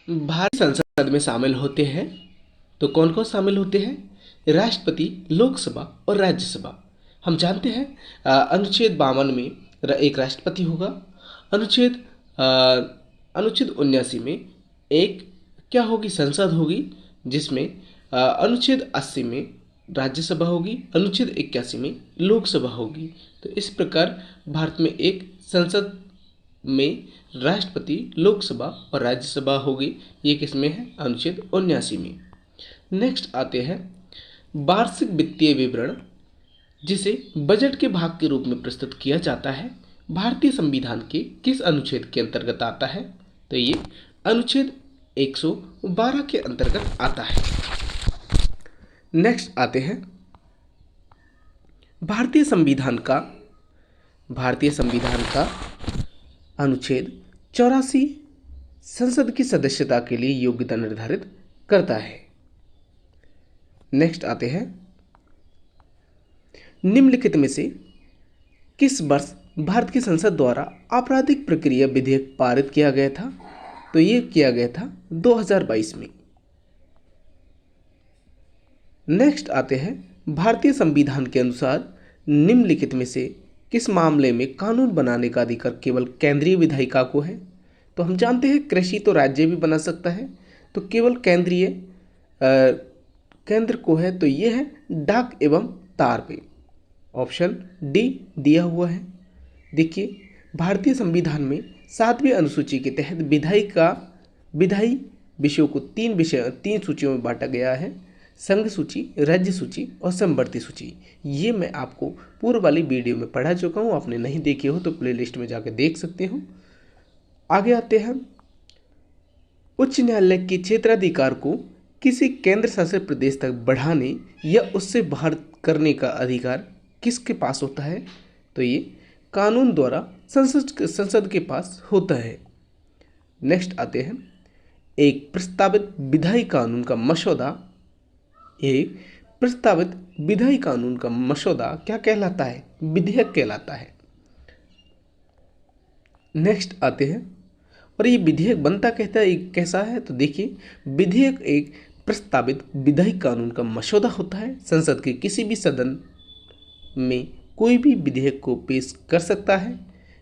भारतीय संसद में शामिल होते हैं तो कौन कौन शामिल होते हैं? राष्ट्रपति, लोकसभा और राज्यसभा। हम जानते हैं अनुच्छेद 52 में एक राष्ट्रपति होगा। अनुच्छेद अ, अनुच्छेद 79 में एक क्या होगी? संसद होगी, जिसमें अनुच्छेद 80 में राज्यसभा होगी, अनुच्छेद 81 में लोकसभा होगी। तो इस प्रकार भारत में एक संसद में राष्ट्रपति, लोकसभा और राज्यसभा होगी। ये किसमें है? अनुच्छेद 79 में। नेक्स्ट आते हैं वार्षिक वित्तीय विवरण, जिसे बजट के भाग के रूप में प्रस्तुत किया जाता है। भारतीय संविधान के किस अनुच्छेद के अंतर्गत आता है? तो ये अनुच्छेद 112 के अंतर्गत आता है। नेक्स्ट आते हैं भारतीय संविधान का अनुच्छेद 84 संसद की सदस्यता के लिए योग्यता निर्धारित करता है। नेक्स्ट आते हैं निम्नलिखित में से किस वर्ष भारत की संसद द्वारा आपराधिक प्रक्रिया विधेयक पारित किया गया था? तो ये किया गया था 2022 में। नेक्स्ट आते हैं भारतीय संविधान के अनुसार निम्नलिखित में से किस मामले में कानून बनाने का अधिकार केवल केंद्रीय विधायिका को है? तो हम जानते हैं कृषि तो राज्य भी बना सकता है, तो केवल केंद्र को है, तो ये है डाक एवं तार पे। ऑप्शन डी दिया हुआ है। देखिए भारतीय संविधान में 7वीं अनुसूची के तहत विधायी विषयों को तीन सूचियों में बांटा गया है: संघ सूची, राज्य सूची और समवर्ती सूची। ये मैं आपको पूर्व वाली वीडियो में पढ़ा चुका हूँ, आपने नहीं देखे हो तो प्लेलिस्ट में जाकर देख सकते हो। आगे आते हैं उच्च न्यायालय के क्षेत्राधिकार को किसी केंद्र शासित प्रदेश तक बढ़ाने या उससे बाहर करने का अधिकार किसके पास होता है? तो ये कानून द्वारा संसद के पास होता है। नेक्स्ट आते हैं एक प्रस्तावित विधायी कानून का मसौदा क्या कहलाता है? विधेयक कहलाता है। नेक्स्ट आते हैं और ये विधेयक बनता कैसा है? तो देखिए विधेयक एक प्रस्तावित विधायी कानून का मसौदा होता है। संसद के किसी भी सदन में कोई भी विधेयक को पेश कर सकता है।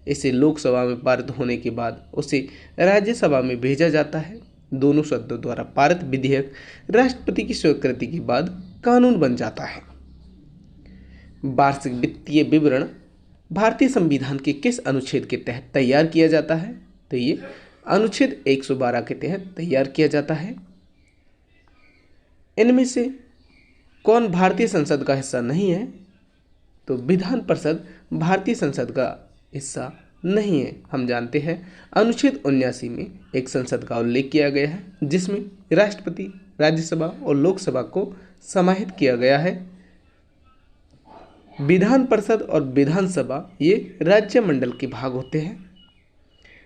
इसे लोकसभा में पारित होने के बाद उसे राज्यसभा में भेजा जाता है। दोनों सदनों द्वारा पारित विधेयक राष्ट्रपति की स्वीकृति के बाद कानून बन जाता है। वार्षिक वित्तीय विवरण भारतीय संविधान के किस अनुच्छेद के तहत तैयार किया जाता है? तो ये अनुच्छेद 112 के तहत तैयार किया जाता है। इनमें से कौन भारतीय संसद का हिस्सा नहीं है? तो विधान परिषद भारतीय संसद का हिस्सा नहीं है। हम जानते हैं अनुच्छेद 79 में एक संसद का उल्लेख किया गया है, जिसमें राष्ट्रपति, राज्यसभा और लोकसभा को समाहित किया गया है। विधान परिषद और विधानसभा ये राज्यमंडल के भाग होते हैं।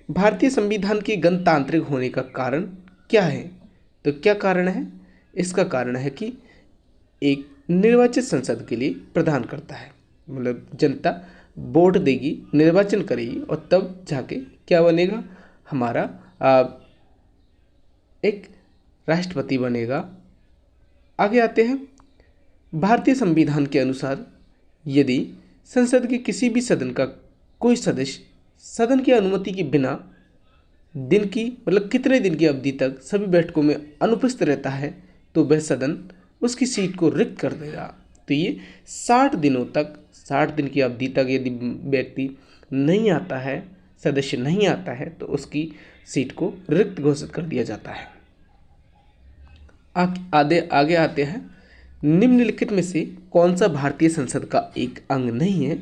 भारतीय संविधान के गणतांत्रिक होने का कारण क्या है? तो क्या कारण है? इसका कारण है कि एक निर्वाचित संसद के लिए प्रदान करता है, मतलब जनता वोट देगी, निर्वाचन करेगी और तब जाके क्या बनेगा? हमारा एक राष्ट्रपति बनेगा। आगे आते हैं भारतीय संविधान के अनुसार यदि संसद के किसी भी सदन का कोई सदस्य सदन की अनुमति के बिना कितने दिन की अवधि तक सभी बैठकों में अनुपस्थित रहता है, तो वह सदन उसकी सीट को रिक्त कर देगा। तो ये 60 दिन की अवधि तक यदि व्यक्ति नहीं आता है, सदस्य नहीं आता है, तो उसकी सीट को रिक्त घोषित कर दिया जाता है। आगे आते हैं निम्नलिखित में से कौन सा भारतीय संसद का एक अंग नहीं है?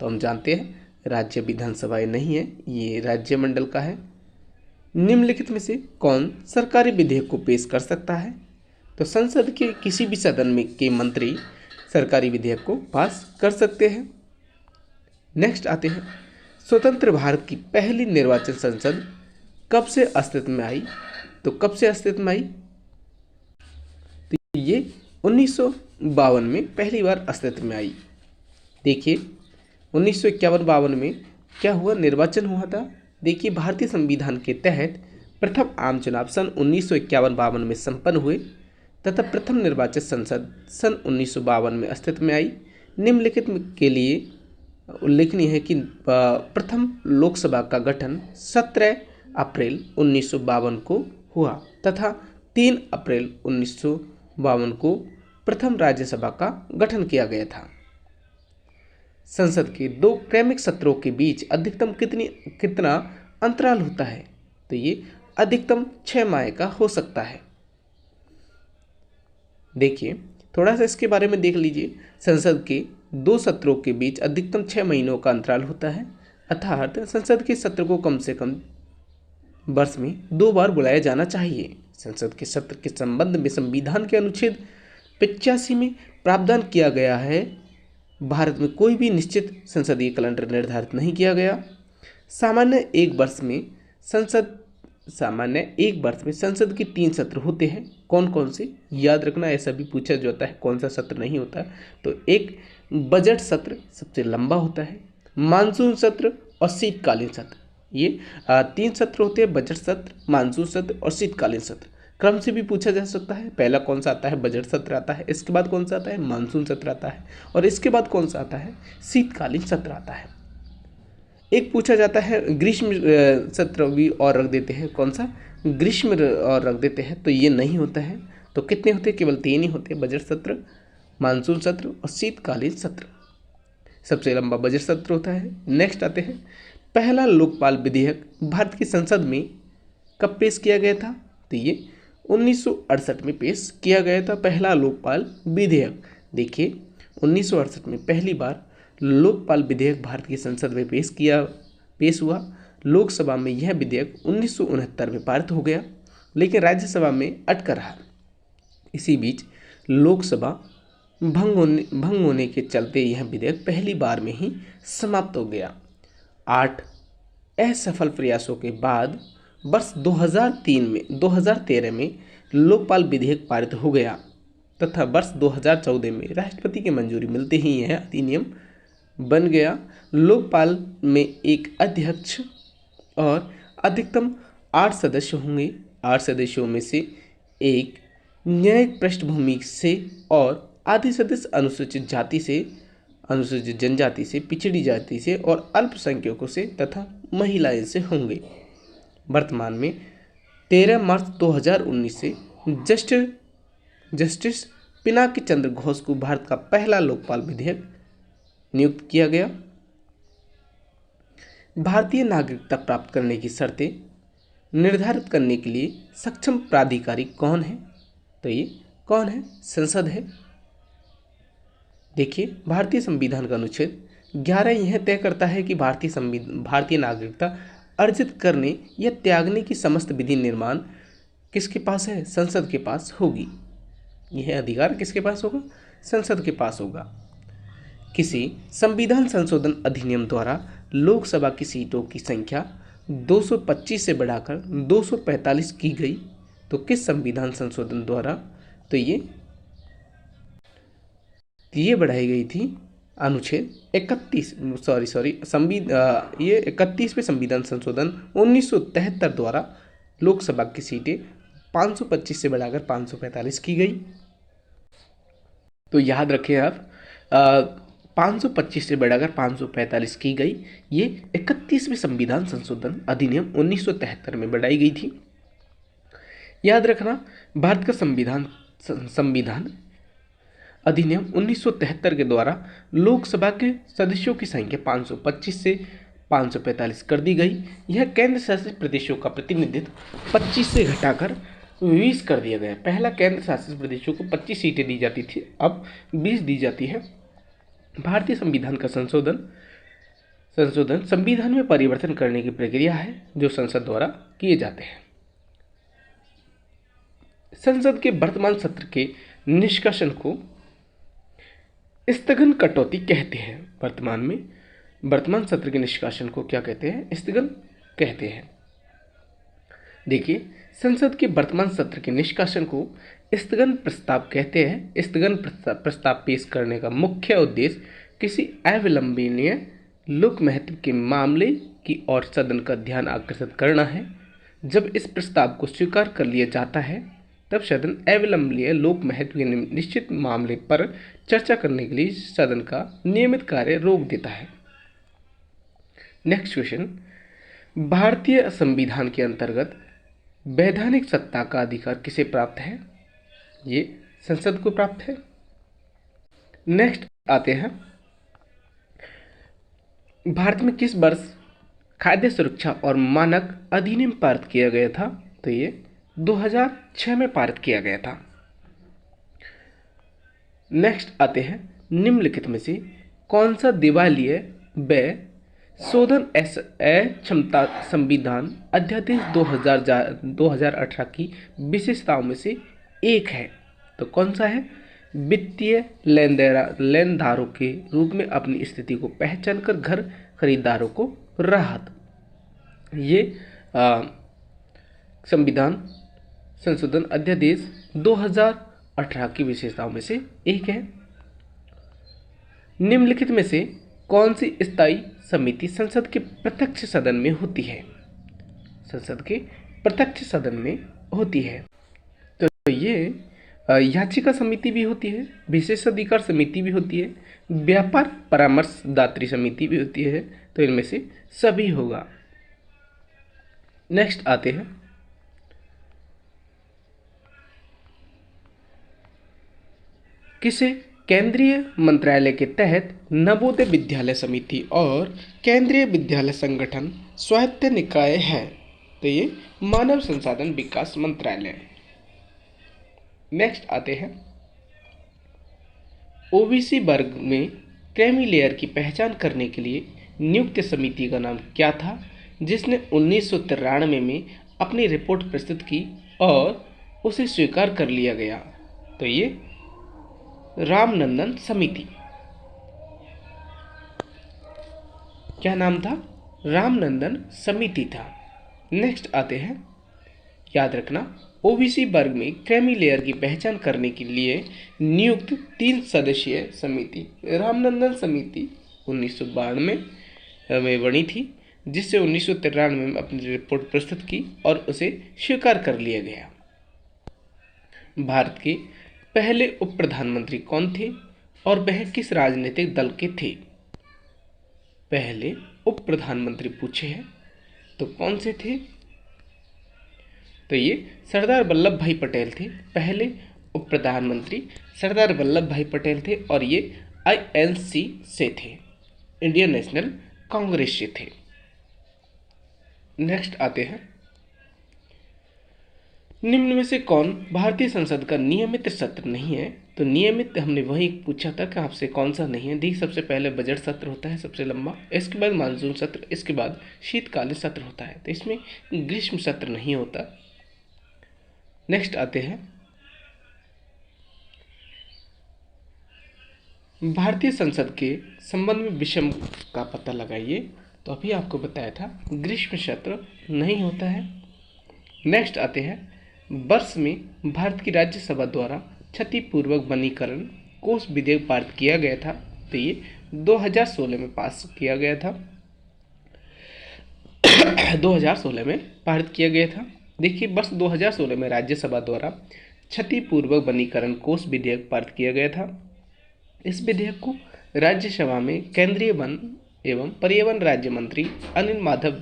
तो हम जानते हैं राज्य विधानसभाएं नहीं है, ये राज्य मंडल का है। निम्नलिखित में से कौन सरकारी विधेयक को पेश कर सकता है? तो संसद के किसी भी सदन में के मंत्री सरकारी विधेयक को पास कर सकते हैं। नेक्स्ट आते हैं स्वतंत्र भारत की पहली निर्वाचन संसद कब से अस्तित्व में आई? तो कब से अस्तित्व में आई? तो ये 1952 में पहली बार अस्तित्व में आई। देखिए 1951-52 में क्या हुआ? निर्वाचन हुआ था। देखिए भारतीय संविधान के तहत प्रथम आम चुनाव सन 1951-52 में संपन्न हुए तथा प्रथम निर्वाचित संसद सन 1952 में अस्तित्व में आई। निम्नलिखित के लिए उल्लेखनीय है कि प्रथम लोकसभा का गठन 17 अप्रैल 1952 को हुआ तथा 3 अप्रैल 1952 को प्रथम राज्यसभा का गठन किया गया था। संसद के दो क्रमिक सत्रों के बीच अधिकतम कितना अंतराल होता है? तो ये अधिकतम 6 माह का हो सकता है। देखिए थोड़ा सा इसके बारे में देख लीजिए। संसद के दो सत्रों के बीच अधिकतम 6 महीनों का अंतराल होता है, अर्थात संसद के सत्र को कम से कम वर्ष में 2 बार बुलाया जाना चाहिए। संसद के सत्र के संबंध में संविधान के अनुच्छेद 85 में प्रावधान किया गया है। भारत में कोई भी निश्चित संसदीय कैलेंडर निर्धारित नहीं किया गया। सामान्य एक वर्ष में संसद के 3 सत्र होते हैं। कौन कौन से याद रखना, ऐसा भी पूछा जाता है कौन सा सत्र नहीं होता। तो एक बजट सत्र सबसे लंबा होता है, मानसून सत्र और शीतकालीन सत्र। ये 3 सत्र होते हैं, बजट सत्र, मानसून सत्र और शीतकालीन सत्र। क्रम से भी पूछा जा सकता है, पहला कौन सा आता है, बजट सत्र आता है, इसके बाद कौन सा आता है, मानसून सत्र आता है, और इसके बाद कौन सा आता है, शीतकालीन सत्र आता है। एक पूछा जाता है ग्रीष्म सत्र भी और रख देते हैं, कौन सा, ग्रीष्म और रख देते हैं, तो ये नहीं होता है। तो कितने होते हैं, केवल 3 ही होते हैं, बजट सत्र, मानसून सत्र और शीतकालीन सत्र। सबसे लंबा बजट सत्र होता है। नेक्स्ट आते हैं, पहला लोकपाल विधेयक भारत की संसद में कब पेश किया गया था? तो ये 1968 में पेश किया गया था पहला लोकपाल विधेयक। देखिए 1968 में पहली बार लोकपाल विधेयक भारत की संसद में पेश हुआ। लोकसभा में यह विधेयक 1969 में पारित हो गया, लेकिन राज्यसभा में अटका रहा। इसी बीच लोकसभा भंग होने के चलते यह विधेयक पहली बार में ही समाप्त हो गया। 8 असफल प्रयासों के बाद वर्ष 2013 में लोकपाल विधेयक पारित हो गया तथा वर्ष 2014 में राष्ट्रपति की मंजूरी मिलते ही यह अधिनियम बन गया। लोकपाल में एक अध्यक्ष और अधिकतम 8 सदस्य होंगे। 8 सदस्यों में से एक न्यायिक पृष्ठभूमि से और आधे सदस्य अनुसूचित जनजाति से, पिछड़ी जाति से और अल्पसंख्यकों से तथा महिलाएं से होंगे। वर्तमान में 13 मार्च 2019 से जस्टिस पिनाकी चंद्र घोष को भारत का पहला लोकपाल विधेयक नियुक्त किया गया। भारतीय नागरिकता प्राप्त करने की शर्तें निर्धारित करने के लिए सक्षम प्राधिकारी कौन है? तो ये कौन है? संसद है। देखिए भारतीय संविधान का अनुच्छेद 11 यह तय करता है कि भारतीय नागरिकता अर्जित करने या त्यागने की समस्त विधि निर्माण किसके पास है? संसद के पास होगी। यह अधिकार किसके पास होगा? संसद के पास होगा। किसी संविधान संशोधन अधिनियम द्वारा लोकसभा की सीटों की संख्या 225 से बढ़ाकर 245 की गई। तो किस संविधान संशोधन द्वारा? तो ये बढ़ाई गई थी अनुच्छेद 31वें संविधान संशोधन 1973 द्वारा लोकसभा की सीटें 525 से बढ़ाकर 545 की गई। तो याद रखें आप, 525 से बढ़ाकर 545 की गई। ये 31वें संविधान संशोधन अधिनियम 1973 में बढ़ाई गई थी। याद रखना, भारत का संविधान अधिनियम 1973 के द्वारा लोकसभा के सदस्यों की संख्या 525 से 545 कर दी गई। यह केंद्र शासित प्रदेशों का प्रतिनिधित्व 25 से घटाकर 20 कर दिया गया। पहला केंद्र शासित प्रदेशों को 25 सीटें दी जाती थी, अब 20 दी जाती है। भारतीय संविधान का संशोधन संविधान में परिवर्तन करने की प्रक्रिया है जो संसद द्वारा किए जाते हैं। संसद के वर्तमान सत्र के निष्कासन को स्थगन कटौती कहते हैं। वर्तमान सत्र के निष्कासन को क्या कहते हैं? स्थगन कहते हैं। देखिए संसद के वर्तमान सत्र के निष्कासन को स्थगन प्रस्ताव कहते हैं। स्थगन प्रस्ताव पेश करने का मुख्य उद्देश्य किसी अविलंबनीय लोक महत्व के मामले की ओर सदन का ध्यान आकर्षित करना है। जब इस प्रस्ताव को स्वीकार कर लिया जाता है तब सदन अविलंबनीय लोक महत्व के निश्चित मामले पर चर्चा करने के लिए सदन का नियमित कार्य रोक देता है। नेक्स्ट क्वेश्चन, भारतीय संविधान के अंतर्गत वैधानिक सत्ता का अधिकार किसे प्राप्त है? ये संसद को प्राप्त है। नेक्स्ट आते हैं, भारत में किस वर्ष खाद्य सुरक्षा और मानक अधिनियम पारित किया गया था? तो ये 2006 में पारित किया गया था। नेक्स्ट आते हैं, निम्नलिखित में से कौन सा दिवालिया व्यय शोधन क्षमता संविधान अध्यादेश 2018 की विशेषताओं में से एक है? तो कौन सा है? वित्तीय लेनदारों के रूप में अपनी स्थिति को पहचान कर घर खरीदारों को राहत। ये संविधान संशोधन अध्यादेश 2018 की विशेषताओं में से एक है। निम्नलिखित में से कौन सी स्थायी समिति संसद के प्रत्यक्ष सदन में होती है? संसद के प्रत्यक्ष सदन में होती है। तो ये याचिका समिति भी होती है, विशेषाधिकार समिति भी होती है, व्यापार परामर्शदात्री समिति भी होती है। तो इनमें से सभी होगा। नेक्स्ट आते हैं, किसे केंद्रीय मंत्रालय के तहत नवोदय विद्यालय समिति और केंद्रीय विद्यालय संगठन स्वायत्त निकाय है? तो ये मानव संसाधन विकास मंत्रालय। नेक्स्ट आते हैं, ओबीसी वर्ग में क्रीमी लेयर की पहचान करने के लिए नियुक्त समिति का नाम क्या था, जिसने 1993 में अपनी रिपोर्ट प्रस्तुत की और उसे स्वीकार कर लिया गया? तो ये रामनंदन समिति। क्या नाम था? रामनंदन समिति था। नेक्स्ट आते हैं, याद रखना, ओबीसी वर्ग में क्रीमी लेयर की पहचान करने के लिए नियुक्त 3 सदस्यीय समिति रामनंदन समिति 1992 में बनी थी, जिससे 1993 में अपनी रिपोर्ट प्रस्तुत की और उसे स्वीकार कर लिया गया। भारत के पहले उप प्रधानमंत्री कौन थे और वह किस राजनीतिक दल के थे? पहले उप प्रधानमंत्री पूछे हैं, तो कौन से थे? तो ये सरदार वल्लभ भाई पटेल थे। पहले उप प्रधानमंत्री सरदार वल्लभ भाई पटेल थे और ये आईएनसी से थे, इंडियन नेशनल कांग्रेस से थे। नेक्स्ट आते हैं, निम्न में से कौन भारतीय संसद का नियमित सत्र नहीं है? तो नियमित हमने वही पूछा था कि आपसे कौन सा नहीं है। देखिए, सबसे पहले बजट सत्र होता है सबसे लंबा, इसके बाद मानसून सत्र, इसके बाद शीतकालीन सत्र होता है। तो इसमें ग्रीष्म सत्र नहीं होता। नेक्स्ट आते हैं, भारतीय संसद के संबंध में विषम का पता लगाइए। तो अभी आपको बताया था ग्रीष्म सत्र नहीं होता है। नेक्स्ट आते हैं, वर्ष में भारत की राज्यसभा द्वारा क्षतिपूर्वक वनीकरण कोष विधेयक पारित किया गया था। तो ये 2016 में पास किया गया था 2016 में पारित किया गया था। देखिए, वर्ष 2016 में राज्यसभा द्वारा क्षतिपूर्वक वनीकरण कोष विधेयक पारित किया गया था। इस विधेयक को राज्यसभा में केंद्रीय वन एवं पर्यावरण राज्य मंत्री अनिल माधव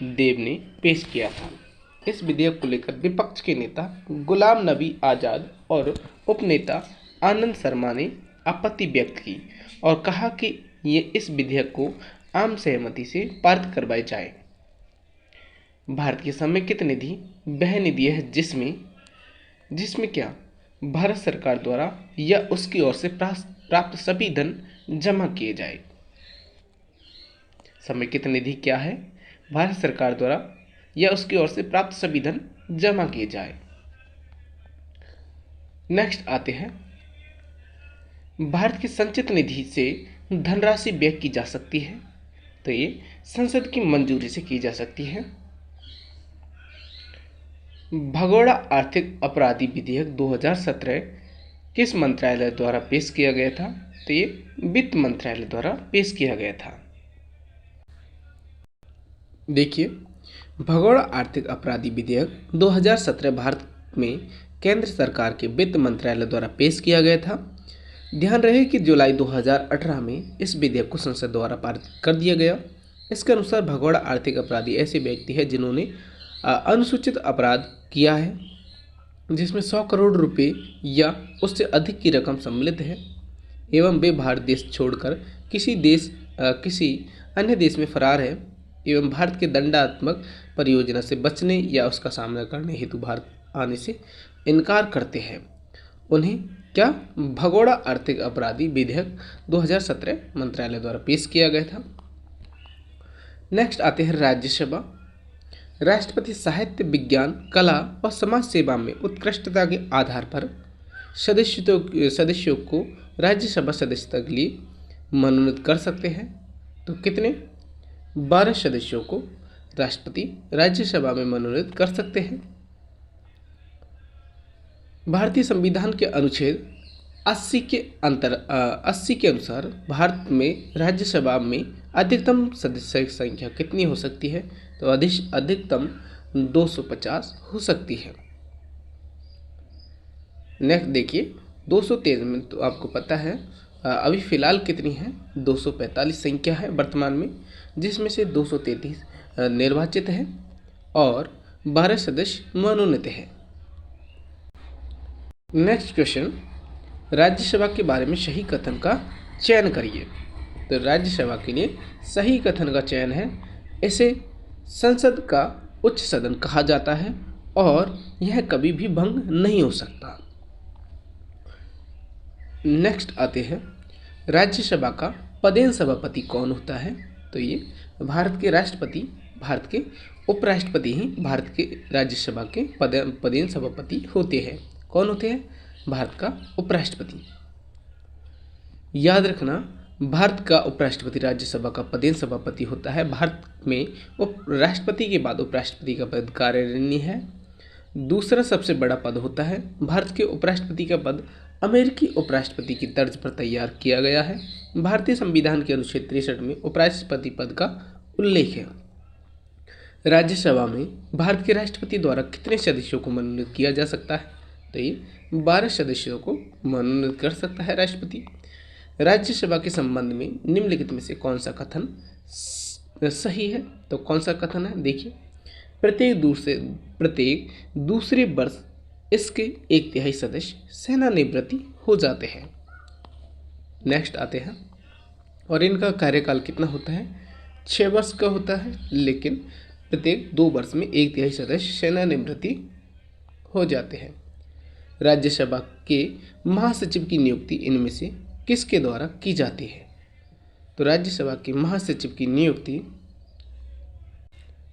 देव ने पेश किया था। इस विधेयक को लेकर विपक्ष के नेता गुलाम नबी आज़ाद और उपनेता आनंद शर्मा ने आपत्ति व्यक्त की और कहा कि ये इस विधेयक को आम सहमति से पारित करवाए जाए। भारत की समेकित निधि वह निधि है जिसमें क्या भारत सरकार द्वारा या उसकी ओर से प्राप्त सभी धन जमा किए जाए। समेकित निधि क्या है? भारत सरकार द्वारा या उसकी ओर से प्राप्त सभी धन जमा किए जाए। नेक्स्ट आते हैं, भारत की संचित निधि से धनराशि व्यय की जा सकती है। तो ये संसद की मंजूरी से की जा सकती है। भगोड़ा आर्थिक अपराधी विधेयक 2017 किस मंत्रालय द्वारा पेश किया गया था? तो ये वित्त मंत्रालय द्वारा पेश किया गया था। देखिए, भगोड़ा आर्थिक अपराधी विधेयक 2017 भारत में केंद्र सरकार के वित्त मंत्रालय द्वारा पेश किया गया था। ध्यान रहे कि जुलाई 2018 में इस विधेयक को संसद द्वारा पारित कर दिया गया। इसके अनुसार भगोड़ा आर्थिक अपराधी ऐसे व्यक्ति है जिन्होंने अनुसूचित अपराध किया है जिसमें 100 करोड़ रुपए या उससे अधिक की रकम सम्मिलित है एवं वे भारत देश छोड़कर किसी अन्य देश में फरार है एवं भारत के दंडात्मक परियोजना से बचने या उसका सामना करने हेतु भारत आने से इनकार करते हैं। उन्हें क्या भगोड़ा आर्थिक अपराधी विधेयक 2017 मंत्रालय द्वारा पेश किया गया था। नेक्स्ट आते हैं राज्यसभा। राष्ट्रपति साहित्य, विज्ञान, कला और समाज सेवा में उत्कृष्टता के आधार पर सदस्यों को राज्यसभा सदस्यता के लिए मनोनीत कर सकते हैं। तो कितने? 12 सदस्यों को राष्ट्रपति राज्यसभा में मनोनीत कर सकते हैं। भारतीय संविधान के अनुच्छेद 80 के अनुसार भारत में राज्यसभा में अधिकतम सदस्य संख्या कितनी हो सकती है? तो अधिकतम 250 हो सकती है। नेक्स्ट देखिए 223 में तो आपको पता है अभी फिलहाल कितनी है? 245 संख्या है वर्तमान में, जिसमें से 233 निर्वाचित है और 12 सदस्य मनोनीत है। नेक्स्ट क्वेश्चन, राज्यसभा के बारे में सही कथन का चयन करिए। तो राज्यसभा के लिए सही कथन का चयन है, इसे संसद का उच्च सदन कहा जाता है और यह कभी भी भंग नहीं हो सकता। नेक्स्ट आते हैं राज्यसभा का पदेन सभापति कौन होता है? तो ये भारत के राष्ट्रपति, भारत के उपराष्ट्रपति ही भारत के राज्यसभा के पदेन सभापति होते हैं। कौन होते हैं? भारत का उपराष्ट्रपति। याद रखना, भारत का उपराष्ट्रपति राज्यसभा का पदेन सभापति होता है। भारत में राष्ट्रपति के बाद उपराष्ट्रपति का पद कार्यकारिणी है। दूसरा सबसे बड़ा पद होता है। भारत के उपराष्ट्रपति का पद अमेरिकी उपराष्ट्रपति की तर्ज पर तैयार किया गया है। भारतीय संविधान के अनुच्छेद 63 में उपराष्ट्रपति पद का उल्लेख है। राज्यसभा में भारत के राष्ट्रपति द्वारा कितने सदस्यों को मनोनीत किया जा सकता है? तो ये 12 सदस्यों को मनोनीत कर सकता है राष्ट्रपति। राज्यसभा के संबंध में निम्नलिखित में से कौन सा कथन सही है? तो कौन सा कथन है? देखिए, प्रत्येक दूसरे वर्ष इसके 1/3 सदस्य सेवानिवृत्ति हो जाते हैं। नेक्स्ट आते हैं, और इनका कार्यकाल कितना होता है? 6 वर्ष का होता है, लेकिन प्रत्येक 2 वर्ष में 1/3 सदस्य सेवानिवृत्ति हो जाते हैं। राज्यसभा के महासचिव की नियुक्ति इनमें से किसके द्वारा की जाती है? तो राज्यसभा के महासचिव की नियुक्ति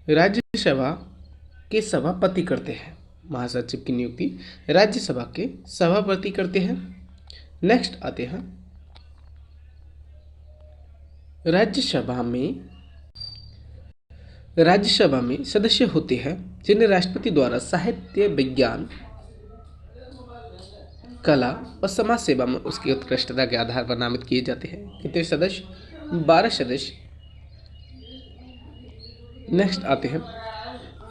राज्यसभा के सभापति करते हैं। महासचिव की नियुक्ति राज्यसभा के सभापति करते हैं। नेक्स्ट आते हैं, राज्यसभा में सदस्य होते हैं जिन्हें राष्ट्रपति द्वारा साहित्य, विज्ञान, कला और समाज सेवा में उसकी उत्कृष्टता के आधार पर नामित किए जाते हैं। कितने सदस्य? 12 सदस्य। नेक्स्ट आते हैं,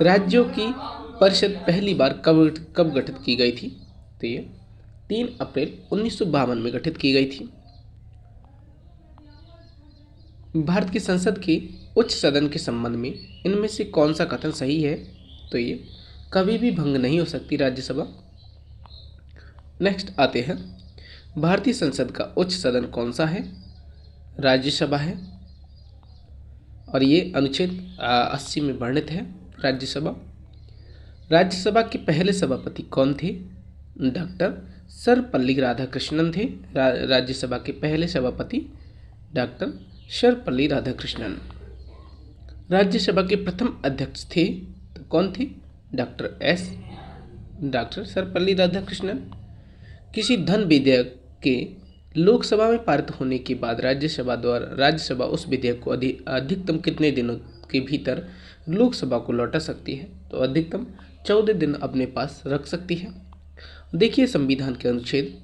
राज्यों की परिषद पहली बार कब गठित की गई थी? तो ये 3 अप्रैल 1952 में गठित की गई थी। भारत की संसद के उच्च सदन के संबंध में इनमें से कौन सा कथन सही है? तो ये कभी भी भंग नहीं हो सकती राज्यसभा। नेक्स्ट आते हैं, भारतीय संसद का उच्च सदन कौन सा है? राज्यसभा है और ये अनुच्छेद 80 में वर्णित है। राज्यसभा के पहले सभापति कौन थे? डॉक्टर सर्वपल्ली राधाकृष्णन थे। राज्यसभा के पहले सभापति डॉक्टर सर्वपल्ली राधाकृष्णन। राज्यसभा के प्रथम अध्यक्ष थे तो कौन थे? डॉक्टर सर्वपल्ली राधाकृष्णन। किसी धन विधेयक के लोकसभा में पारित होने के बाद राज्यसभा उस विधेयक को अधिकतम कितने दिनों के भीतर लोकसभा को लौटा सकती है? तो अधिकतम 14 दिन अपने पास रख सकती है। देखिए, संविधान के अनुच्छेद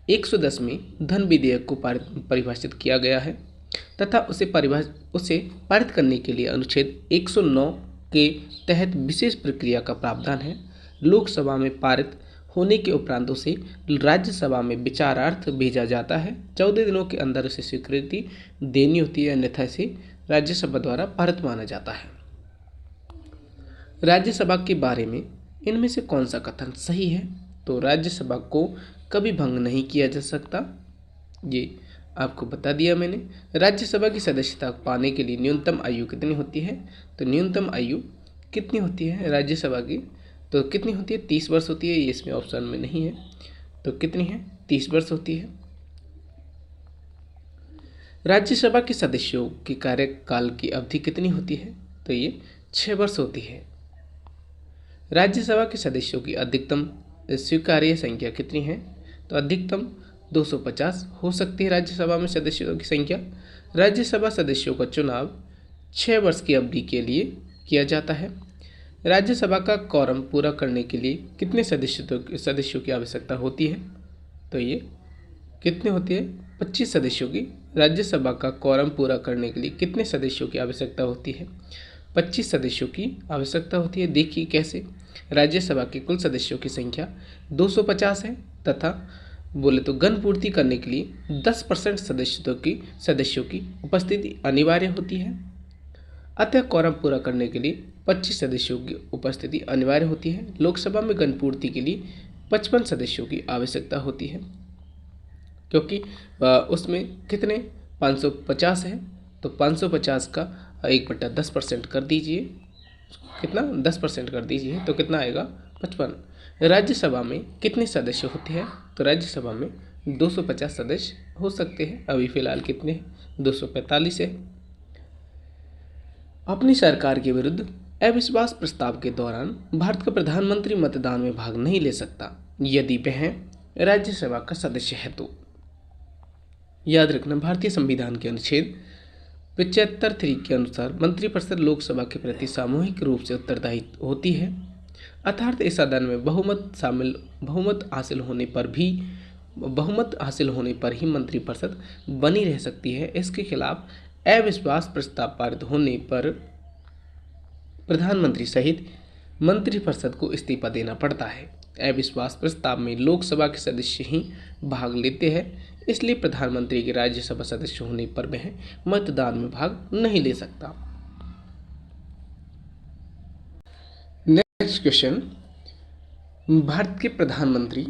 110 में धन विधेयक को परिभाषित किया गया है तथा उसे पारित करने के लिए अनुच्छेद 109 के तहत विशेष प्रक्रिया का प्रावधान है। लोकसभा में पारित होने के उपरांत उसे राज्यसभा में विचारार्थ भेजा जाता है। 14 दिनों के अंदर उसे स्वीकृति देनी होती है, अन्यथा इसे राज्यसभा द्वारा पारित माना जाता है। राज्यसभा के बारे में इनमें से कौन सा कथन सही है? तो राज्यसभा को कभी भंग नहीं किया जा सकता, ये आपको बता दिया मैंने। राज्यसभा की सदस्यता पाने के लिए न्यूनतम आयु कितनी होती है? तो न्यूनतम आयु कितनी होती है राज्यसभा की? तो कितनी होती है? 30 वर्ष होती है। ये इसमें ऑप्शन में नहीं है, तो कितनी है? 30 वर्ष होती है। राज्यसभा के सदस्यों की कार्यकाल की अवधि कितनी होती है? तो ये 6 वर्ष होती है। राज्यसभा के सदस्यों की अधिकतम स्वीकार्य संख्या कितनी है? तो अधिकतम 250 हो सकती है राज्यसभा में सदस्यों की संख्या। राज्यसभा सदस्यों का चुनाव 6 वर्ष की अवधि के लिए किया जाता है। राज्यसभा का quorum पूरा करने के लिए कितने सदस्यों की आवश्यकता होती है? तो ये कितने होती है? 25 सदस्यों की। राज्यसभा का quorum पूरा करने के लिए कितने सदस्यों की आवश्यकता होती है? 25 सदस्यों की आवश्यकता होती है। देखिए कैसे, राज्यसभा के कुल सदस्यों की संख्या 250 है तथा बोले तो गण पूर्ति करने के लिए 10% सदस्यों की उपस्थिति अनिवार्य होती है। अतः quorum पूरा करने के लिए 25 सदस्यों की उपस्थिति अनिवार्य होती है। लोकसभा में गण पूर्ति के लिए 55 सदस्यों की आवश्यकता होती है, क्योंकि उसमें कितने 550 है, तो 550 का 1/10% कर दीजिए, कितना 10% कर दीजिए, तो कितना आएगा 55। राज्यसभा में कितने सदस्य होते हैं? तो राज्यसभा में 250 सदस्य हो सकते हैं। अभी फिलहाल कितने हैं? 245 है। अपनी सरकार के विरुद्ध अविश्वास प्रस्ताव के दौरान भारत का प्रधानमंत्री मतदान में भाग नहीं ले सकता यदि वह राज्यसभा का सदस्य है। तो याद रखना, भारतीय संविधान के अनुच्छेद 75(3) के अनुसार मंत्रिपरिषद लोकसभा के प्रति सामूहिक रूप से उत्तरदायी होती है, अर्थात इस सदन में बहुमत हासिल होने पर ही मंत्रिपरिषद बनी रह सकती है। इसके खिलाफ अविश्वास प्रस्ताव पारित होने पर प्रधानमंत्री सहित मंत्रिपरिषद को इस्तीफा देना पड़ता है। अविश्वास प्रस्ताव में लोकसभा के सदस्य ही भाग लेते हैं, इसलिए प्रधानमंत्री के राज्यसभा सदस्य होने पर वह मतदान में भाग नहीं ले सकता। नेक्स्ट क्वेश्चन, भारत के प्रधानमंत्री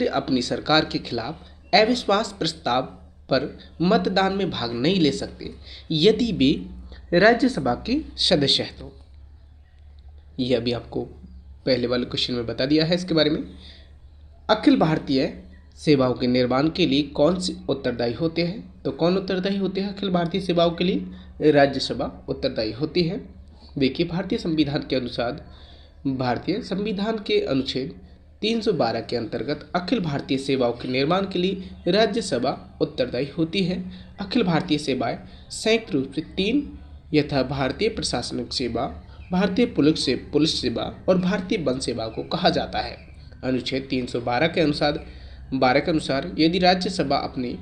अपनी सरकार के खिलाफ अविश्वास प्रस्ताव पर मतदान में भाग नहीं ले सकते यदि वे राज्यसभा के सदस्य हैं। तो यह अभी आपको पहले वाले क्वेश्चन में बता दिया है इसके बारे में। अखिल भारतीय सेवाओं के निर्माण के लिए कौन से उत्तरदायी होते हैं? तो कौन उत्तरदायी होते हैं अखिल भारतीय सेवाओं के लिए? राज्यसभा उत्तरदायी होती है। देखिए, भारतीय संविधान के अनुच्छेद 312 के अंतर्गत अखिल भारतीय सेवाओं के निर्माण के लिए राज्यसभा उत्तरदायी होती है। अखिल भारतीय सेवाएं संयुक्त रूप से 3 यथा भारतीय प्रशासनिक सेवा, भारतीय पुलिस सेवा और भारतीय वन सेवा को कहा जाता है। अनुच्छेद 312 के अनुसार यदि राज्यसभा अपने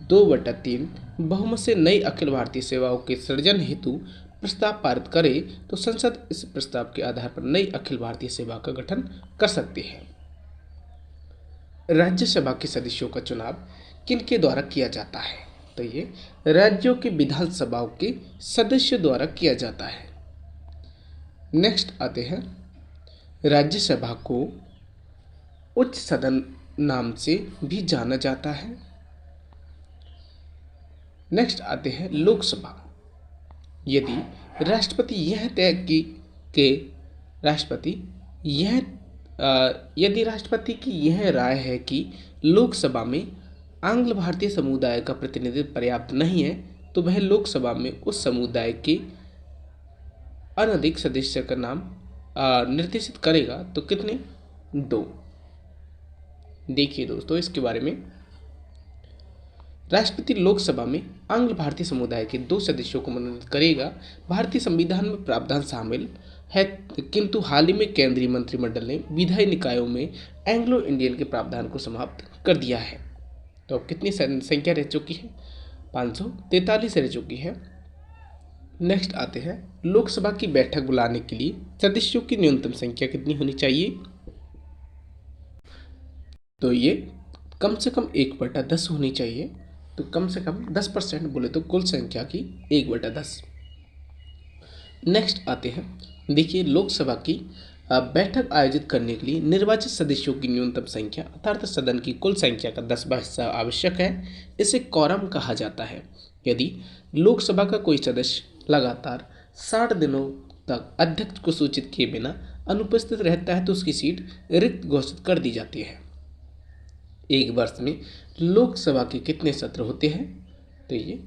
2/3 बहुमत से नई अखिल भारतीय सेवाओं के सृजन हेतु प्रस्ताव पारित करे तो संसद इस प्रस्ताव के आधार पर नई अखिल भारतीय सेवा का गठन कर सकती है। राज्यसभा के सदस्यों का चुनाव किनके द्वारा किया जाता है? तो ये राज्यों के विधानसभाओं के सदस्यों द्वारा किया जाता है। नेक्स्ट आते हैं, राज्यसभा को उच्च सदन नाम से भी जाना जाता है। नेक्स्ट आते हैं लोकसभा। यदि राष्ट्रपति की यह राय है कि लोकसभा में आंग्ल भारतीय समुदाय का प्रतिनिधित्व पर्याप्त नहीं है तो वह लोकसभा में उस समुदाय के अनधिक सदस्य का नाम निर्देशित करेगा। तो कितने? 2। देखिए दोस्तों, इसके बारे में राष्ट्रपति लोकसभा में आंग्ल भारतीय समुदाय के 2 सदस्यों को मनोनीत करेगा। भारतीय संविधान में प्रावधान शामिल है, किंतु हाल ही में केंद्रीय मंत्रिमंडल ने विधायी निकायों में एंग्लो इंडियन के प्रावधान को समाप्त कर दिया है। तो अब कितनी संख्या रह चुकी है? 543 रह चुकी है। नेक्स्ट आते हैं, लोकसभा की बैठक बुलाने के लिए सदस्यों की न्यूनतम संख्या कितनी होनी चाहिए? तो ये कम से कम 1/10 होनी चाहिए। तो कम से कम 10% बोले तो कुल संख्या की 1/10। नेक्स्ट आते हैं, देखिए लोकसभा की बैठक आयोजित करने के लिए निर्वाचित सदस्यों की न्यूनतम संख्या अर्थात सदन की कुल संख्या का 10वां हिस्सा आवश्यक है। इसे कॉरम कहा जाता है। यदि लोकसभा का कोई सदस्य लगातार 60 दिनों तक अध्यक्ष को सूचित किए बिना अनुपस्थित रहता है तो उसकी सीट रिक्त घोषित कर दी जाती है। एक वर्ष में लोकसभा के कितने सत्र होते हैं? तो ये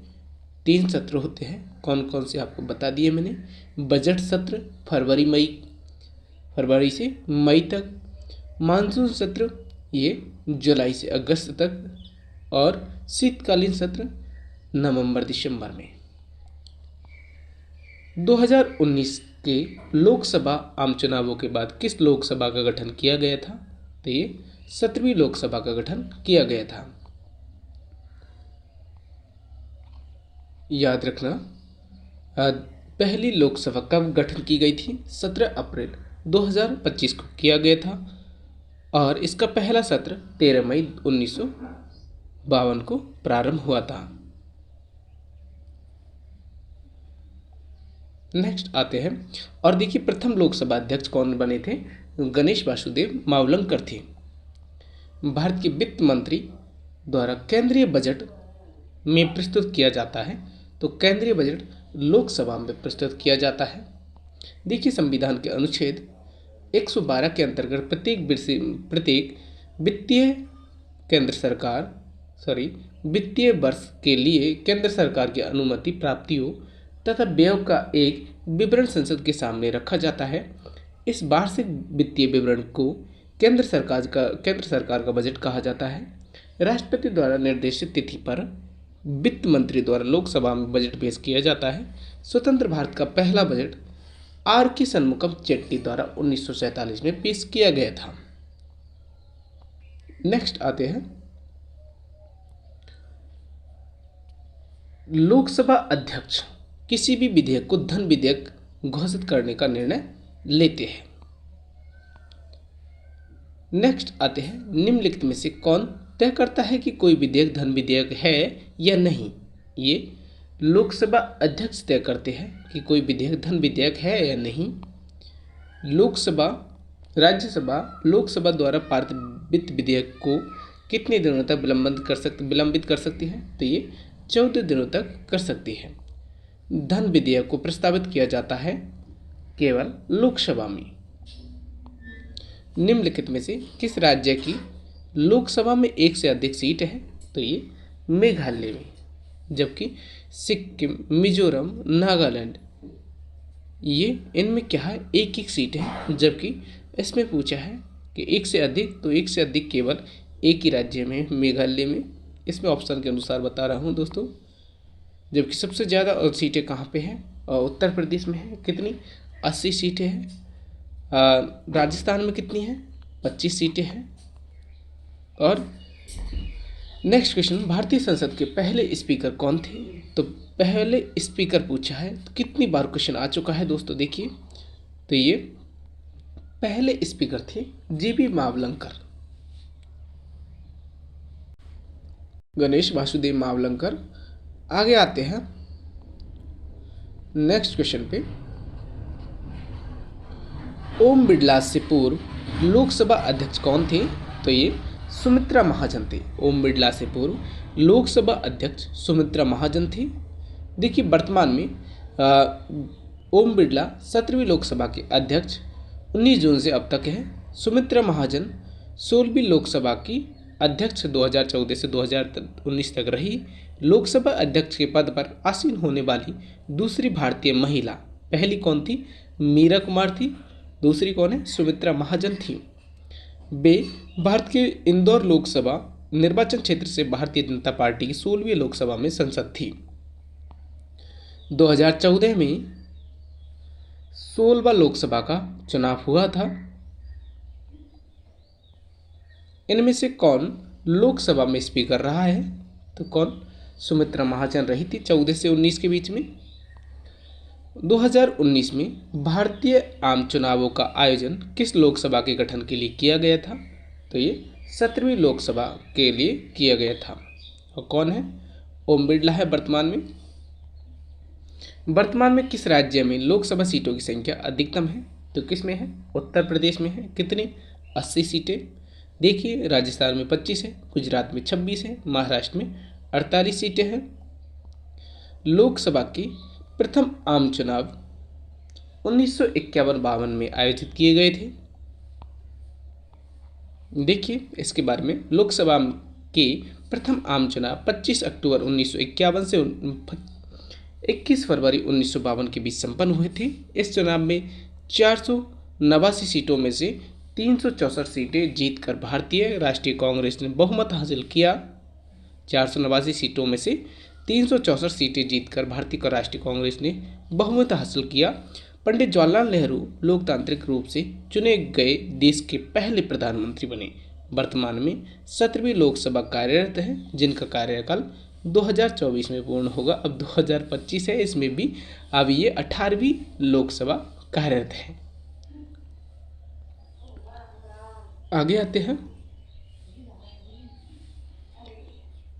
3 सत्र होते हैं। कौन कौन से आपको बता दिए मैंने। बजट सत्र फरवरी से मई तक, मानसून सत्र ये जुलाई से अगस्त तक, और शीतकालीन सत्र नवंबर दिसंबर में। 2019 के लोकसभा आम चुनावों के बाद किस लोकसभा का गठन किया गया था? तो ये 17वीं लोकसभा का गठन किया गया था। याद रखना, पहली लोकसभा कब गठन की गई थी? 17 अप्रैल 2025 को किया गया था और इसका पहला सत्र 13 मई 1952 को प्रारंभ हुआ था। नेक्स्ट आते हैं और देखिए प्रथम लोकसभा अध्यक्ष कौन बने थे? गणेश वासुदेव मावलंकर थे। भारत के वित्त मंत्री द्वारा केंद्रीय बजट में प्रस्तुत किया जाता है, तो केंद्रीय बजट लोकसभा में प्रस्तुत किया जाता है। देखिए संविधान के अनुच्छेद 112 के अंतर्गत प्रत्येक वित्तीय वर्ष के लिए केंद्र सरकार की अनुमति प्राप्तियों तथा व्यय का एक विवरण संसद के सामने रखा जाता है। इस वार्षिक वित्तीय विवरण को केंद्र सरकार का बजट कहा जाता है। राष्ट्रपति द्वारा निर्देशित तिथि पर वित्त मंत्री द्वारा लोकसभा में बजट पेश किया जाता है। स्वतंत्र भारत का पहला बजट R.K. शनमुगम चेट्टी द्वारा 1947 में पेश किया गया था। नेक्स्ट आते हैं, लोकसभा अध्यक्ष किसी भी विधेयक को धन विधेयक घोषित करने का निर्णय लेते हैं। नेक्स्ट आते हैं, निम्नलिखित में से कौन तय करता है कि कोई विधेयक धन विधेयक है या नहीं? ये लोकसभा अध्यक्ष तय करते हैं कि कोई विधेयक धन विधेयक है या नहीं। लोकसभा द्वारा पारित वित्त विधेयक को कितने दिनों तक विलंबित कर सकती है? तो ये 14 दिनों तक कर सकती है। धन विधेयक को प्रस्तावित किया जाता है केवल लोकसभा में। निम्नलिखित में से किस राज्य की लोकसभा में एक से अधिक सीट है? तो ये मेघालय में, जबकि सिक्किम, मिजोरम, नागालैंड ये इनमें क्या है, एक एक सीट है। जबकि इसमें पूछा है कि एक से अधिक, तो एक से अधिक केवल एक ही राज्य में, मेघालय में। इसमें ऑप्शन के अनुसार बता रहा हूँ दोस्तों। जबकि सबसे ज़्यादा सीटें कहाँ पे हैं? उत्तर प्रदेश में है। कितनी? 80 सीटें हैं। राजस्थान में कितनी हैं? 25 सीटें हैं। और नेक्स्ट क्वेश्चन, भारतीय संसद के पहले स्पीकर कौन थे? तो पहले स्पीकर पूछा है, तो कितनी बार क्वेश्चन आ चुका है दोस्तों देखिए। तो ये पहले स्पीकर थे जीबी मावलंकर, गणेश वासुदेव मावलंकर। आगे आते हैं नेक्स्ट क्वेश्चन पे। ओम बिड़ला से पूर्व लोकसभा अध्यक्ष कौन थे? तो ये सुमित्रा महाजन थे। ओम बिड़ला से पूर्व लोकसभा अध्यक्ष सुमित्रा महाजन थे। देखिए वर्तमान में ओम बिड़ला 17वीं लोकसभा के अध्यक्ष 19 जून से अब तक है। सुमित्रा महाजन 16वीं लोकसभा की अध्यक्ष 2014 से 2019 तक रही। लोकसभा अध्यक्ष के पद पर आसीन होने वाली दूसरी भारतीय महिला, पहली कौन थी? मीरा कुमार थी। दूसरी कौन है? सुमित्रा महाजन थी। वे भारत के इंदौर लोकसभा निर्वाचन क्षेत्र से भारतीय जनता पार्टी की 16वीं लोकसभा में सांसद थी। 2014 में 16वां लोकसभा का चुनाव हुआ था। इनमें से कौन लोकसभा में स्पीकर रहा है? तो कौन? सुमित्रा महाजन रही थी 14 से 19 के बीच में। 2019 में भारतीय आम चुनावों का आयोजन किस लोकसभा के गठन के लिए किया गया था? तो ये 17वीं लोकसभा के लिए किया गया था। और कौन है? ओम बिरला है वर्तमान में। वर्तमान में किस राज्य में लोकसभा सीटों की संख्या अधिकतम है? तो किस में है? उत्तर प्रदेश में है। कितने? 80 सीटें। देखिए, राजस्थान में 25 है, गुजरात में 26 है, महाराष्ट्र में 48 सीटें हैं। लोकसभा के प्रथम आम चुनाव 1951-52 में आयोजित किए गए थे। देखिए इसके बारे में, लोकसभा के प्रथम आम चुनाव 25 अक्टूबर 1951 से 21 फरवरी 1952 के बीच संपन्न हुए थे। इस चुनाव में 489 सीटों में से 364 सीटें जीतकर भारतीय राष्ट्रीय कांग्रेस ने बहुमत हासिल किया। 489 सीटों में से 364 सीटें जीतकर भारतीय राष्ट्रीय कांग्रेस ने बहुमत हासिल किया। पंडित जवाहरलाल नेहरू लोकतांत्रिक रूप से चुने गए देश के पहले प्रधानमंत्री बने। वर्तमान में 17वीं लोकसभा कार्यरत है, जिनका कार्यकाल 2024 में पूर्ण होगा। अब 2025 है, इसमें भी अब ये 18वीं लोकसभा कार्यरत है। आगे आते हैं,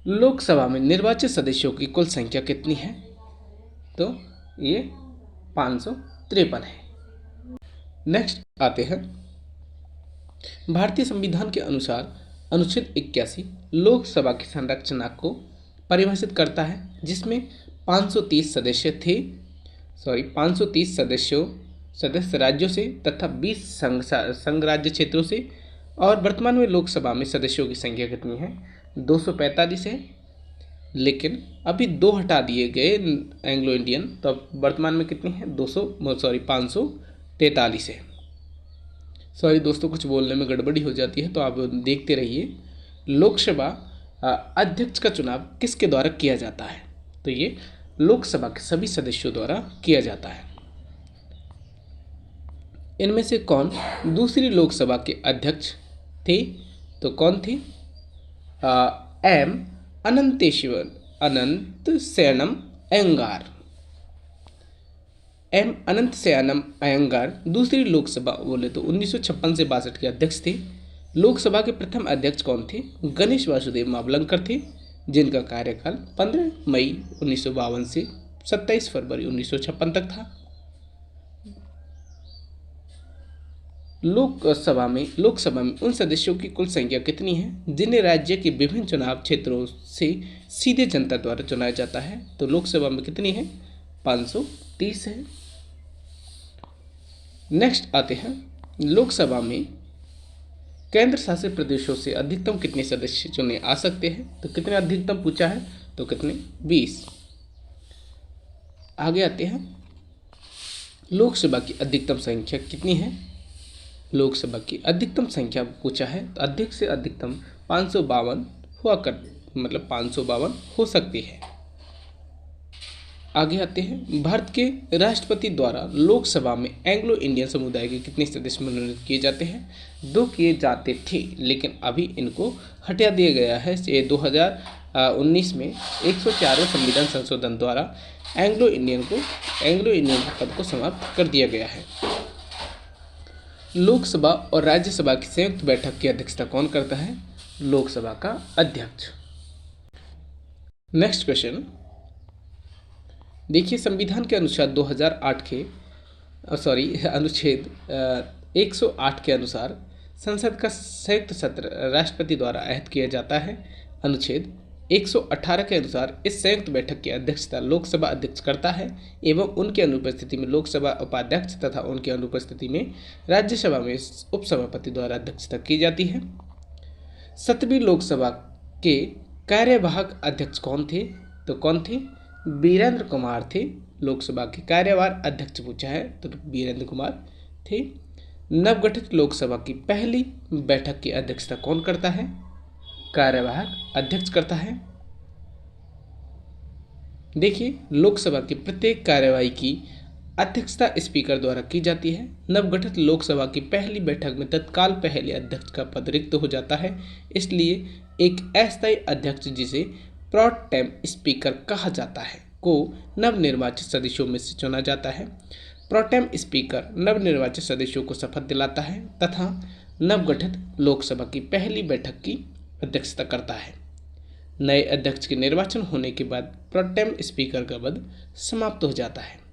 लोकसभा में निर्वाचित सदस्यों की कुल संख्या कितनी है? तो ये 553 है। नेक्स्ट आते हैं, भारतीय संविधान के अनुसार अनुच्छेद 81 लोकसभा की संरचना को परिभाषित करता है, जिसमें 530 सदस्य राज्यों से तथा 20 संघ राज्य क्षेत्रों से। और वर्तमान में लोकसभा में सदस्यों की संख्या कितनी है? 245 है, लेकिन अभी 2 हटा दिए गए एंग्लो इंडियन, तो अब वर्तमान में कितनी है? 543 है। सॉरी दोस्तों, कुछ बोलने में गड़बड़ी हो जाती है, तो आप देखते रहिए। लोकसभा अध्यक्ष का चुनाव किसके द्वारा किया जाता है? तो ये लोकसभा के सभी सदस्यों द्वारा किया जाता है। इनमें से कौन दूसरी लोकसभा के अध्यक्ष थे? तो कौन थे? एम अनंत सेनम अयंगार। एम अनंत सेनम अयंगार दूसरी लोकसभा बोले तो 1956 से 62 के अध्यक्ष थे। लोकसभा के प्रथम अध्यक्ष कौन थे? गणेश वासुदेव मावलंकर थे, जिनका कार्यकाल 15 मई 1952 से 27 फरवरी 1956 तक था। लोकसभा में उन सदस्यों की कुल संख्या कितनी है जिन्हें राज्य के विभिन्न चुनाव क्षेत्रों से सीधे जनता द्वारा चुना जाता है? तो लोकसभा में कितनी है? 530 है। नेक्स्ट आते हैं, लोकसभा में केंद्र शासित प्रदेशों से अधिकतम कितने सदस्य चुने आ सकते हैं? तो कितने अधिकतम पूछा है? तो कितने? 20। आगे आते हैं, लोकसभा की अधिकतम संख्या कितनी है? लोकसभा की अधिकतम संख्या पूछा है, तो अधिक से अधिकतम 552 मतलब 552 हो सकती है। आगे आते हैं, भारत के राष्ट्रपति द्वारा लोकसभा में एंग्लो इंडियन समुदाय के कितने सदस्य मनोनीत किए जाते हैं? 2 किए जाते थे, लेकिन अभी इनको हटा दिया गया है। ये 2019 में 104वें संविधान संशोधन द्वारा एंग्लो इंडियन के पद को समाप्त कर दिया गया है। लोकसभा और राज्यसभा की संयुक्त बैठक की अध्यक्षता कौन करता है? लोकसभा का अध्यक्ष। नेक्स्ट क्वेश्चन देखिए, संविधान के अनुसार 2008 के अनुच्छेद 108 के अनुसार संसद का संयुक्त सत्र राष्ट्रपति द्वारा आहूत किया जाता है। अनुच्छेद 118 के अनुसार इस संयुक्त बैठक की अध्यक्षता लोकसभा अध्यक्ष करता है एवं उनकी अनुपस्थिति में लोकसभा उपाध्यक्ष तथा उनकी अनुपस्थिति में राज्यसभा में उपसभापति द्वारा अध्यक्षता की जाती है। 7वीं लोकसभा के कार्यवाहक अध्यक्ष कौन थे? तो कौन थे? वीरेंद्र कुमार थे। लोकसभा के कार्यवाहक अध्यक्ष पूछा है तो वीरेंद्र कुमार थे। नवगठित लोकसभा की पहली बैठक की अध्यक्षता कौन करता है? कार्यवाहक अध्यक्ष करता है। देखिए, लोकसभा की प्रत्येक कार्यवाही की अध्यक्षता स्पीकर द्वारा की जाती है। नवगठित लोकसभा की पहली बैठक में तत्काल पहले अध्यक्ष का पद रिक्त हो जाता है, इसलिए एक अस्थायी अध्यक्ष जिसे प्रो टेम स्पीकर कहा जाता है को नवनिर्वाचित सदस्यों में से चुना जाता है। प्रोटेम स्पीकर नवनिर्वाचित सदस्यों को शपथ दिलाता है तथा नवगठित लोकसभा की पहली बैठक की अध्यक्षता करता है। नए अध्यक्ष के निर्वाचन होने के बाद प्रोटेम स्पीकर का पद समाप्त हो जाता है।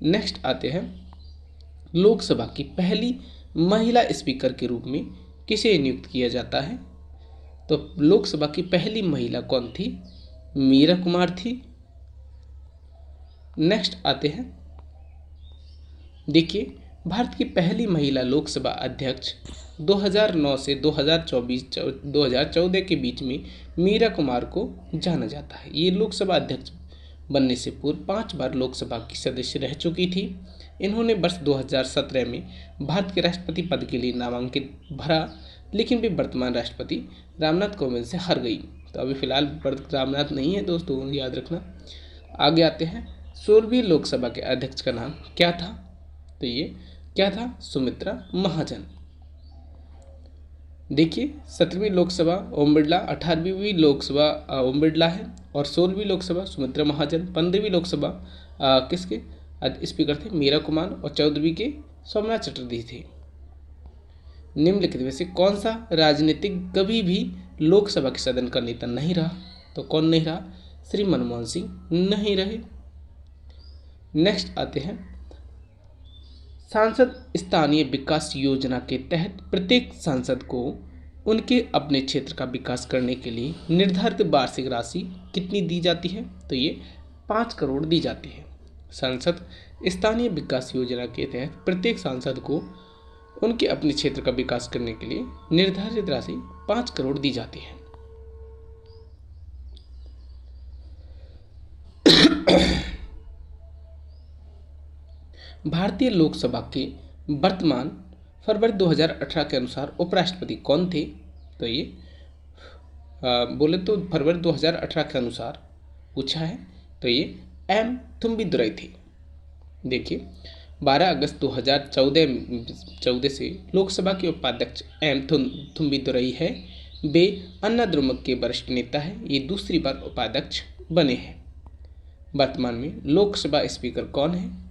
नेक्स्ट आते हैं, लोकसभा की पहली महिला स्पीकर के रूप में किसे नियुक्त किया जाता है? तो लोकसभा की पहली महिला कौन थी? मीरा कुमार थी। नेक्स्ट आते हैं, देखिए भारत की पहली महिला लोकसभा अध्यक्ष 2009 से 2014 के बीच में मीरा कुमार को जाना जाता है। ये लोकसभा अध्यक्ष बनने से पूर्व 5 बार लोकसभा की सदस्य रह चुकी थी। इन्होंने वर्ष 2017 में भारत के राष्ट्रपति पद के लिए नामांकन भरा, लेकिन वे वर्तमान राष्ट्रपति रामनाथ कोविंद से हार गई। तो अभी फिलहाल रामनाथ नहीं है दोस्तों, याद रखना। आगे आते हैं, 16वीं लोकसभा के अध्यक्ष का नाम क्या था? तो ये क्या था? सुमित्रा महाजन। देखिए 17वीं लोकसभा ओम बिरला, 18वीं लोकसभा ओम बिरला है और 16वीं लोकसभा सुमित्रा महाजन। 15वीं लोकसभा किसके स्पीकर थे? मीरा कुमार और 14वीं के सोमनाथ चटर्जी थे। निम्नलिखित में से कौन सा राजनीतिक कभी भी लोकसभा के सदन का नेता नहीं रहा? तो कौन नहीं रहा? श्री मनमोहन सिंह नहीं रहे। नेक्स्ट आते हैं, सांसद स्थानीय विकास योजना के तहत प्रत्येक सांसद को उनके अपने क्षेत्र का विकास करने के लिए निर्धारित वार्षिक राशि कितनी दी जाती है? तो ये 5 करोड़ दी जाती है। सांसद स्थानीय विकास योजना के तहत प्रत्येक सांसद को उनके अपने क्षेत्र का विकास करने के लिए निर्धारित राशि 5 करोड़ दी जाती है। भारतीय लोकसभा के वर्तमान फरवरी 2018 के अनुसार उपराष्ट्रपति कौन थे? तो ये बोले तो फरवरी 2018 के अनुसार पूछा है, तो ये एम थुम्बीदुरई थे। देखिए 12 अगस्त 2014 से लोकसभा के उपाध्यक्ष एम थुम्बीदुरई है। वे अन्ना द्रमुक के वरिष्ठ नेता हैं। ये दूसरी बार उपाध्यक्ष बने हैं। वर्तमान में लोकसभा स्पीकर कौन है?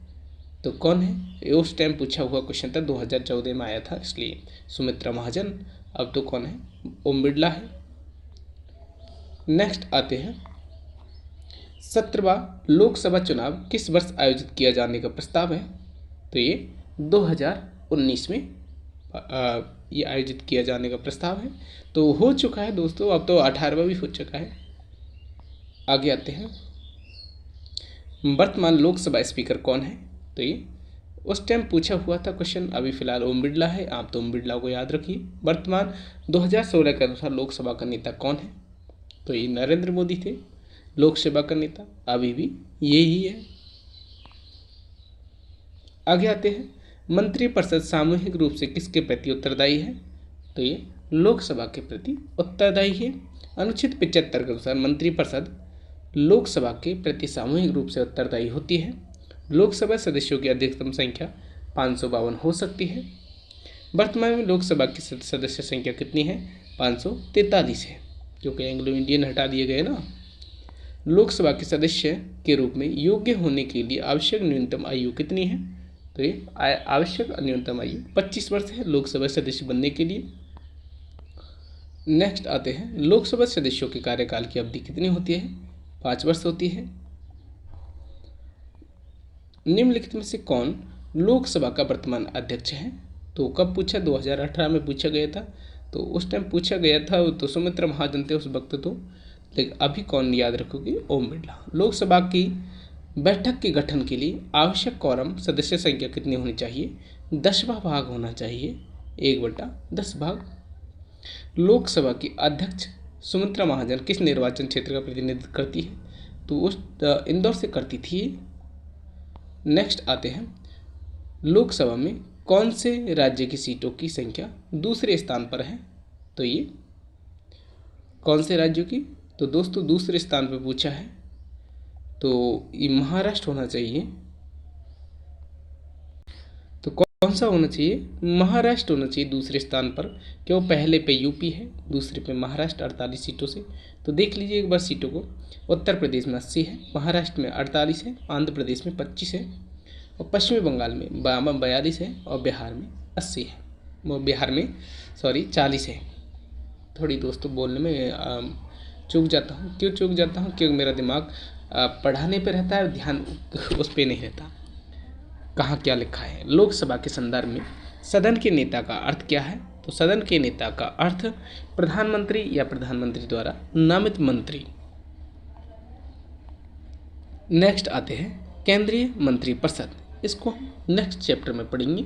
तो कौन है? ये उस टाइम पूछा हुआ क्वेश्चन था, 2014 में आया था, इसलिए सुमित्रा महाजन। अब तो कौन है? ओम बिरला है। नेक्स्ट आते हैं, 17वां लोकसभा चुनाव किस वर्ष आयोजित किया जाने का प्रस्ताव है? तो ये 2019 में ये आयोजित किया जाने का प्रस्ताव है। तो हो चुका है दोस्तों, अब तो 18वां भी हो चुका है। आगे आते हैं, वर्तमान लोकसभा स्पीकर कौन है? तो ये उस टाइम पूछा हुआ था क्वेश्चन, अभी फिलहाल ओम बिरला है। आप तो ओम बिरला को याद रखिए। वर्तमान 2016 के अनुसार लोकसभा का नेता कौन है? तो ये नरेंद्र मोदी थे लोकसभा का नेता, अभी भी यही है। आगे आते हैं, मंत्रिपरिषद सामूहिक रूप से किसके प्रति उत्तरदायी है? तो ये लोकसभा के प्रति उत्तरदायी है। अनुच्छेद 75 के अनुसार मंत्रिपरिषद लोकसभा के प्रति सामूहिक रूप से उत्तरदायी होती है। लोकसभा सदस्यों की अधिकतम संख्या 552 हो सकती है। वर्तमान में लोकसभा की सदस्य संख्या कितनी है? 543 है, क्योंकि एंग्लो इंडियन हटा दिए गए ना। लोकसभा के सदस्य के रूप में योग्य होने के लिए आवश्यक न्यूनतम आयु कितनी है? तो ये आवश्यक न्यूनतम आयु 25 वर्ष है लोकसभा सदस्य बनने के लिए। नेक्स्ट आते हैं, लोकसभा सदस्यों के कार्यकाल की अवधि कितनी होती है? 5 वर्ष होती है। निम्नलिखित में से कौन लोकसभा का वर्तमान अध्यक्ष है? तो कब पूछा? 2018 में पूछा गया था। तो उस टाइम पूछा गया था तो सुमित्रा महाजन थे उस वक्त तो, लेकिन अभी कौन याद रखोगे? ओम बिरला। लोकसभा की बैठक के गठन के लिए आवश्यक क्वारम सदस्य संख्या कितनी होनी चाहिए? 10वां भाग होना चाहिए, 1/10 भाग। लोकसभा की अध्यक्ष सुमित्रा महाजन किस निर्वाचन क्षेत्र का प्रतिनिधित्व करती है? तो उस इंदौर से करती थी। नेक्स्ट आते हैं, लोकसभा में कौन से राज्य की सीटों की संख्या दूसरे स्थान पर है? तो ये कौन से राज्यों की? तो दोस्तों दूसरे स्थान पर पूछा है, तो ये महाराष्ट्र होना चाहिए। तो कौन सा होना चाहिए? महाराष्ट्र होना चाहिए दूसरे स्थान पर, क्यों? पहले पे यूपी है, दूसरे पे महाराष्ट्र 48 सीटों से। तो देख लीजिए एक बार सीटों को। उत्तर प्रदेश में 80 है, महाराष्ट्र में 48 है, आंध्र प्रदेश में 25 है, और पश्चिमी बंगाल में 42 है, और बिहार में 80 है। वो बिहार में 40 है। थोड़ी दोस्तों बोलने में चूक जाता हूँ। क्यों चूक जाता हूँ? क्योंकि मेरा दिमाग पढ़ाने पे रहता है, ध्यान उस पर नहीं रहता। कहाँ क्या लिखा है? लोकसभा के संदर्भ में सदन के नेता का अर्थ क्या है? तो सदन के नेता का अर्थ प्रधानमंत्री या प्रधानमंत्री द्वारा नामित मंत्री। नेक्स्ट आते हैं केंद्रीय मंत्रिपरिषद। इसको हम नेक्स्ट चैप्टर में पढ़ेंगे।